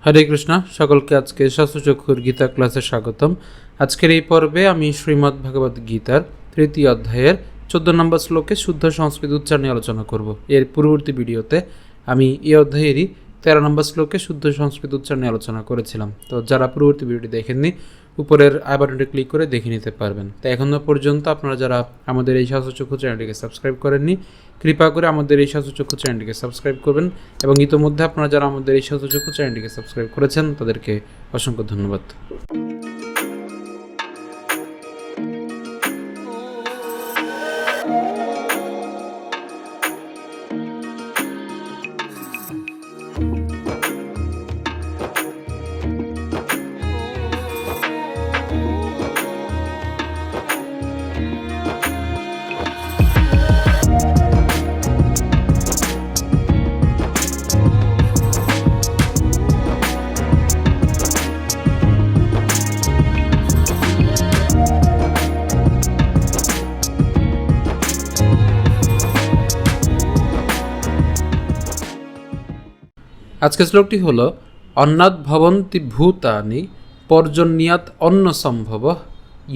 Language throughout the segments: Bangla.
হরে কৃষ্ণ। সকলকে আজকে শাস্ত্রচক্ষুর গীতা ক্লাসে স্বাগতম। আজকের এই পর্বে আমি শ্রীমদ্ ভগবদ গীতার 3য় অধ্যায়ের 14 নম্বর শ্লোকে শুদ্ধ সংস্কৃত উচ্চারণ নিয়ে আলোচনা করব। এর পূর্ববর্তী ভিডিওতে আমি এই অধ্যায়েরই 13 নম্বর শ্লোকে শুদ্ধ সংস্কৃত উচ্চারণ নিয়ে আলোচনা করেছিলাম। তো যারা পূর্ববর্তী ভিডিওটি দেখেননি, উপরের আই বাটনটি ক্লিক করে দেখে নিতে পারবেন। তো এখনও পর্যন্ত আপনারা যারা আমাদের এই শাস্ত্রচক্ষু চ্যানেলটিকে সাবস্ক্রাইব করেননি, কৃপা করে আমাদের এই শাস্ত্রচক্ষু চ্যানেলটিকে সাবস্ক্রাইব করবেন। এবং ইতোমধ্যে আপনারা যারা আমাদের এই শাস্ত্রচক্ষু চ্যানেলটিকে সাবস্ক্রাইব করেছেন তাদেরকে অসংখ্য ধন্যবাদ। আজকের শ্লোকটি হলো অন্নাদ ভবন্তি ভূতানি পর্জন্যাৎ অন্ন সম্ভব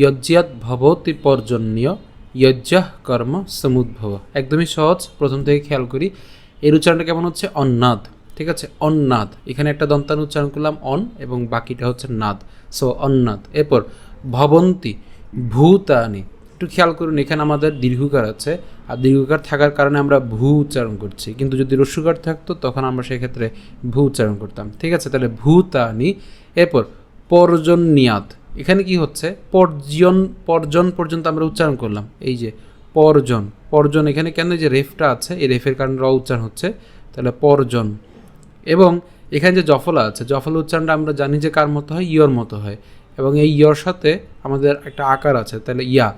যজ্ঞাৎ ভবতি পর্জন্য যজ্ঞঃ কর্ম সমুদ্ভব। একদমই সহজ। প্রথম থেকে খেয়াল করি এর উচ্চারণটা কেমন হচ্ছে, অন্নাদ। ঠিক আছে, অন্নাদ। এখানে একটা দন্তান উচ্চারণ করলাম অন, এবং বাকিটা হচ্ছে নাদ। সো অন্নাদ। এরপর ভবন্তি ভূতানি, একটু খেয়াল করুন এখানে আমাদের দীর্ঘকার আছে, আর দীর্ঘকার থাকার কারণে আমরা ভূ উচ্চারণ করছি, কিন্তু যদি রস্যকার থাকতো তখন আমরা সেক্ষেত্রে ভূ উচ্চারণ করতাম। ঠিক আছে, তাহলে ভূতানি। এরপর পর্জন্যাৎ, এখানে কি হচ্ছে, পর্জন পর্যন্ত আমরা উচ্চারণ করলাম। এই যে পর্জন এখানে কেন, যে রেফটা আছে, এই রেফের কারণে র উচ্চারণ হচ্ছে, তাহলে পর্জন। এবং এখানে যে জফলা আছে, জফলা উচ্চারণটা আমরা জানি যে কার মতো হয়, ইয়র মতো হয়, এবং এই ইয়র সাথে আমাদের একটা আকার আছে, তাহলে ইয়া,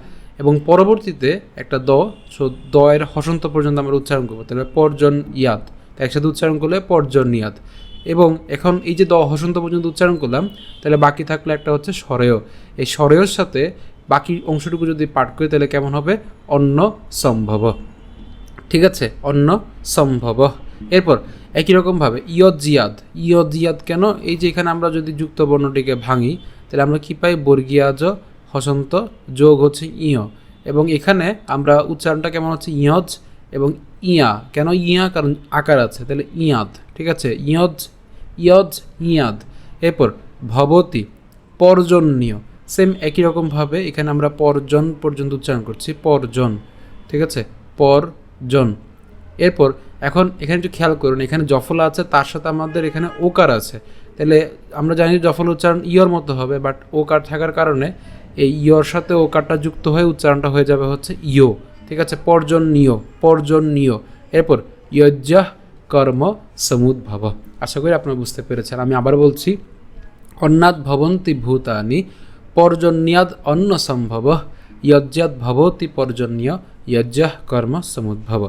এবং পরবর্তীতে একটা দ, সো দ এর হসন্ত পর্যন্ত আমরা উচ্চারণ করবো, তাহলে পর্জন ইয়াদ। একসাথে উচ্চারণ করলে পর্জন ইয়াদ। এবং এখন এই যে দ হসন্ত পর্যন্ত উচ্চারণ করলাম, তাহলে বাকি থাকলে একটা হচ্ছে স্বরেয়। এই স্বরেয়র সাথে বাকি অংশটুকু যদি পাঠ করি তাহলে কেমন হবে, অন্ন সম্ভব। ঠিক আছে, অন্ন সম্ভব। এরপর একই রকমভাবে ইয়জিয়াদ কেন, এই যে এখানে আমরা যদি যুক্ত বর্ণটিকে ভাঙি তাহলে আমরা কি পাই, বর্গীয়াজ হসন্ত যোগ হচ্ছে ইয়, এবং এখানে আমরা উচ্চারণটা কেমন হচ্ছে, ইয়জ এবং ইয়া। কেন ইয়া, কারণ আকার আছে, তাহলে ইয়াদ। ঠিক আছে, ইয়জ ইয়াদ। এরপর ভবতি পর্জন্যীয়, সেম একই রকমভাবে এখানে আমরা পর্জন পর্যন্ত উচ্চারণ করছি, পর্জন। ঠিক আছে, পর্জন। এরপর এখন এখানে একটু খেয়াল করুন, এখানে জফলা আছে, তার সাথে আমাদের এখানে ওকার আছে, তাহলে আমরা জানি জফল উচ্চারণ ইয়র মতো হবে, বাট ওকার থাকার কারণে এই ইয়র সাথে ওকারটা যুক্ত হয়ে উচ্চারণটা হয়ে যাবে হচ্ছে ইয়। ঠিক আছে, পর্জন্যীয়। এরপর যজ্ঞঃ কর্ম সমুদ্ভব। আশা করি আপনারা বুঝতে পেরেছেন। আমি আবার বলছি, অন্নাদ ভবন্তি ভূতানি পর্জন্যাৎ অন্ন সম্ভব যজ্ঞাৎ ভবতি পর্জন্য যজ্ঞঃ কর্ম সমুদ্ভব।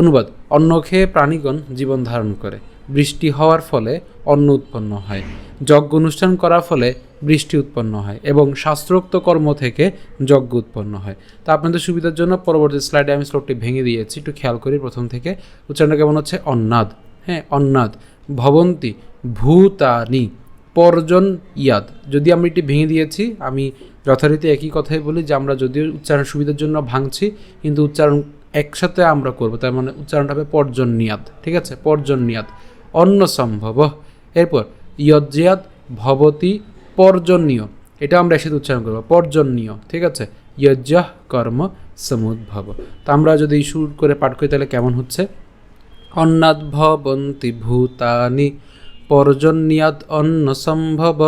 অনুবাদ, অন্ন খেয়ে প্রাণীগণ জীবন ধারণ করে, বৃষ্টি হওয়ার ফলে অন্ন উৎপন্ন হয়, যজ্ঞ অনুষ্ঠান করার ফলে বৃষ্টি উৎপন্ন হয়, এবং শাস্ত্রোক্ত কর্ম থেকে যজ্ঞ উৎপন্ন হয়। তা আপনাদের সুবিধার জন্য পরবর্তী স্লাইডে আমি শ্লোকটি ভেঙে দিয়েছি, একটু খেয়াল করি প্রথম থেকে। উচ্চারণটা কেমন হচ্ছে, অন্নাদ। হ্যাঁ, অন্নাদ ভবন্তি ভূতানি পর্জন্যাৎ। যদি আমি এটি ভেঙে দিয়েছি, আমি যথারীতি একই কথাই বলি যে আমরা যদিও উচ্চারণ সুবিধার জন্য ভাঙছি, কিন্তু উচ্চারণ একসাথে আমরা করবো, তার মানে উচ্চারণটা হবে পর্জন্যাৎ। ঠিক আছে, পর্জন্যাৎ অন্ন সম্ভব। এরপর যজ্ঞাৎ ভবতি পর্জন্য, এটা আমরা একসাথে উচ্চারণ করবো, পর্জন্য। ঠিক আছে, যজ্ঞঃ কর্ম সমুদ্ভব। তা আমরা যদি সুর করে পাঠ করি তাহলে কেমন হচ্ছে, অন্নাদ ভবন্তি ভূতানি পর্জন্যাৎ অন্ন সম্ভব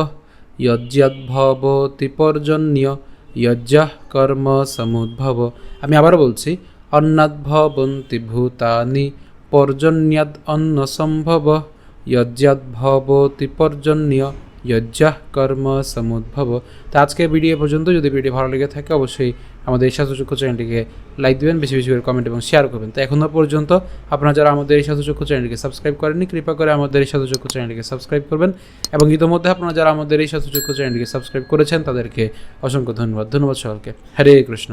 যজ্ঞাৎ ভবতি পর্জন্য যজ্ঞঃ কর্ম সমুদ্ভব। আমি আবার বলছি, অন্নাদ ভবন্তি ভূতানি পর্জন্যাৎ অন্ন সম্ভব যজ্ঞাৎ ভবতি পর্জন্য যজ্ঞঃ কর্ম সমুদ্ভব। তো আজকের ভিডিও পর্যন্ত। যদি ভিডিও ভালো লেগে থাকে অবশ্যই আমাদের এই শাস্ত্রচক্ষু চ্যানেলটিকে লাইক দেবেন, বেশি বেশি করে কমেন্ট এবং শেয়ার করবেন। তো এখনও পর্যন্ত আপনারা যারা আমাদের এই শাস্ত্রচক্ষু চ্যানেলটিকে সাবস্ক্রাইব করেননি, কৃপা করে আমাদের এই শাস্ত্রচক্ষু চ্যানেলটিকে সাবস্ক্রাইব করবেন। এবং ইতিমধ্যে আপনারা যারা আমাদের এই শাস্ত্রচক্ষু চ্যানেলটিকে সাবস্ক্রাইব করেছেন তাদেরকে অসংখ্য ধন্যবাদ। ধন্যবাদ সকলকে। হরে কৃষ্ণ।